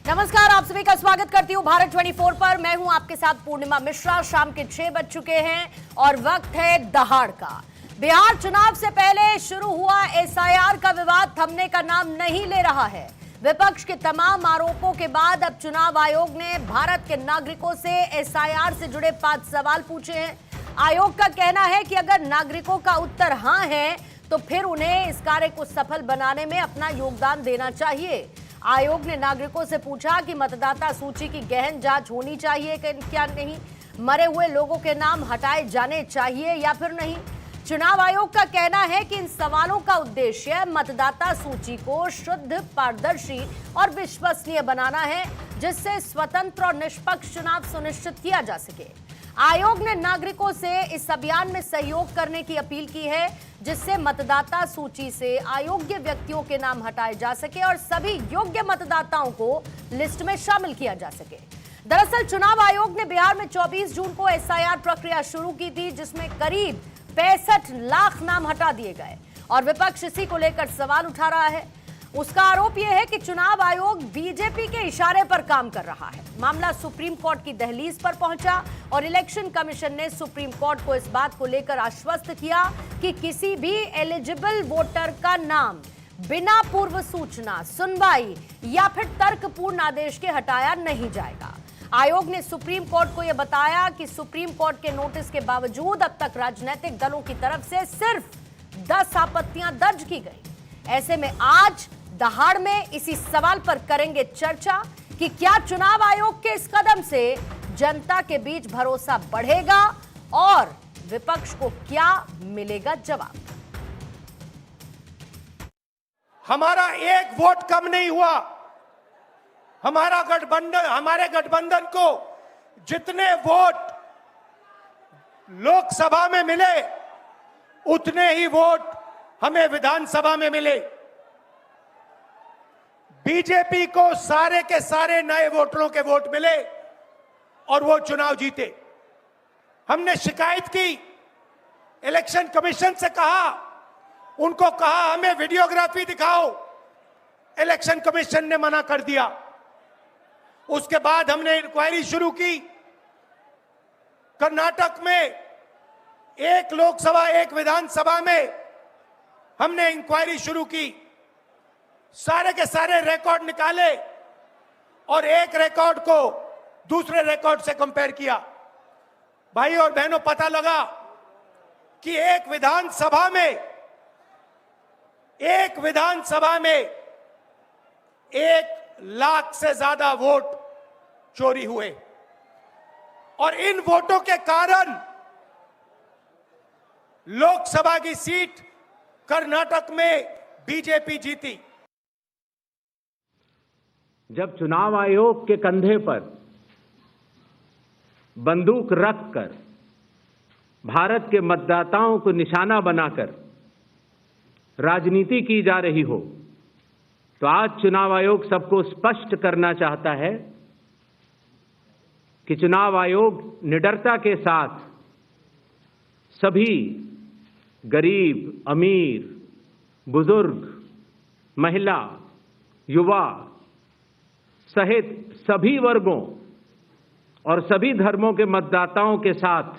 नमस्कार, आप सभी का स्वागत करती हूँ भारत 24 पर। मैं हूँ आपके साथ पूर्णिमा मिश्रा। शाम के 6 बज चुके हैं और वक्त है दहाड़ का। बिहार चुनाव से पहले शुरू हुआ एसआईआर का विवाद थमने का नाम नहीं ले रहा है। विपक्ष के तमाम आरोपों के बाद अब चुनाव आयोग ने भारत के नागरिकों से एसआईआर से जुड़े 5 सवाल पूछे हैं। आयोग का कहना है कि अगर नागरिकों का उत्तर हां है तो फिर उन्हें इस कार्य को सफल बनाने में अपना योगदान देना चाहिए। आयोग ने नागरिकों से पूछा कि मतदाता सूची की गहन जांच होनी चाहिए क्या नहीं, मरे हुए लोगों के नाम हटाए जाने चाहिए या फिर नहीं। चुनाव आयोग का कहना है कि इन सवालों का उद्देश्य मतदाता सूची को शुद्ध, पारदर्शी और विश्वसनीय बनाना है, जिससे स्वतंत्र और निष्पक्ष चुनाव सुनिश्चित किया जा सके। आयोग ने नागरिकों से इस अभियान में सहयोग करने की अपील की है, जिससे मतदाता सूची से अयोग्य व्यक्तियों के नाम हटाए जा सके और सभी योग्य मतदाताओं को लिस्ट में शामिल किया जा सके। दरअसल चुनाव आयोग ने बिहार में 24 जून को एसआईआर प्रक्रिया शुरू की थी, जिसमें करीब 65 लाख नाम हटा दिए गए और विपक्ष इसी को लेकर सवाल उठा रहा है। उसका आरोप यह है कि चुनाव आयोग बीजेपी के इशारे पर काम कर रहा है। मामला सुप्रीम कोर्ट की दहलीज पर पहुंचा और इलेक्शन कमीशन ने सुप्रीम कोर्ट को इस बात को लेकर आश्वस्त किया कि किसी भी एलिजिबल वोटर का नाम बिना पूर्व सूचना, सुनवाई या फिर तर्कपूर्ण आदेश के हटाया नहीं जाएगा। आयोग ने सुप्रीम कोर्ट को यह बताया कि सुप्रीम कोर्ट के नोटिस के बावजूद अब तक राजनीतिक दलों की तरफ से सिर्फ 10 आपत्तियां दर्ज की गई। ऐसे में आज दहाड़ में इसी सवाल पर करेंगे चर्चा कि क्या चुनाव आयोग के इस कदम से जनता के बीच भरोसा बढ़ेगा और विपक्ष को क्या मिलेगा जवाब। हमारा एक वोट कम नहीं हुआ। हमारे गठबंधन को जितने वोट लोकसभा में मिले उतने ही वोट हमें विधानसभा में मिले। बीजेपी को सारे के सारे नए वोटरों के वोट मिले और वो चुनाव जीते। हमने शिकायत की, इलेक्शन कमीशन से कहा, उनको कहा हमें वीडियोग्राफी दिखाओ, इलेक्शन कमीशन ने मना कर दिया। उसके बाद हमने इंक्वायरी शुरू की। कर्नाटक में एक लोकसभा एक विधानसभा में हमने इंक्वायरी शुरू की, सारे के सारे रिकॉर्ड निकाले और एक रिकॉर्ड को दूसरे रिकॉर्ड से कंपेयर किया। भाई और बहनों, पता लगा कि एक विधानसभा में 1 लाख से ज्यादा वोट चोरी हुए और इन वोटों के कारण लोकसभा की सीट कर्नाटक में बीजेपी जीती। जब चुनाव आयोग के कंधे पर बंदूक रखकर भारत के मतदाताओं को निशाना बनाकर राजनीति की जा रही हो, तो आज चुनाव आयोग सबको स्पष्ट करना चाहता है कि चुनाव आयोग निडरता के साथ सभी गरीब, अमीर, बुजुर्ग, महिला, युवा सहित सभी वर्गों और सभी धर्मों के मतदाताओं के साथ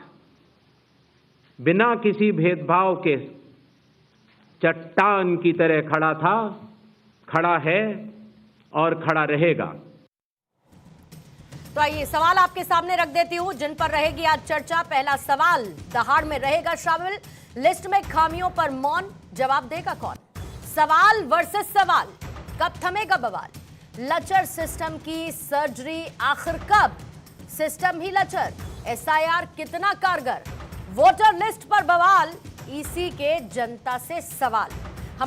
बिना किसी भेदभाव के चट्टान की तरह खड़ा था, खड़ा है और खड़ा रहेगा। तो आइए सवाल आपके सामने रख देती हूं, जिन पर रहेगी आज चर्चा। पहला सवाल, दहाड़ में रहेगा शामिल, लिस्ट में खामियों पर मौन, जवाब देगा कौन। सवाल वर्सेस सवाल, कब थमेगा बवाल। लचर सिस्टम की सर्जरी आखिर कब, सिस्टम ही लचर, एसआईआर कितना कारगर, वोटर लिस्ट पर बवाल, ईसी के जनता से सवाल।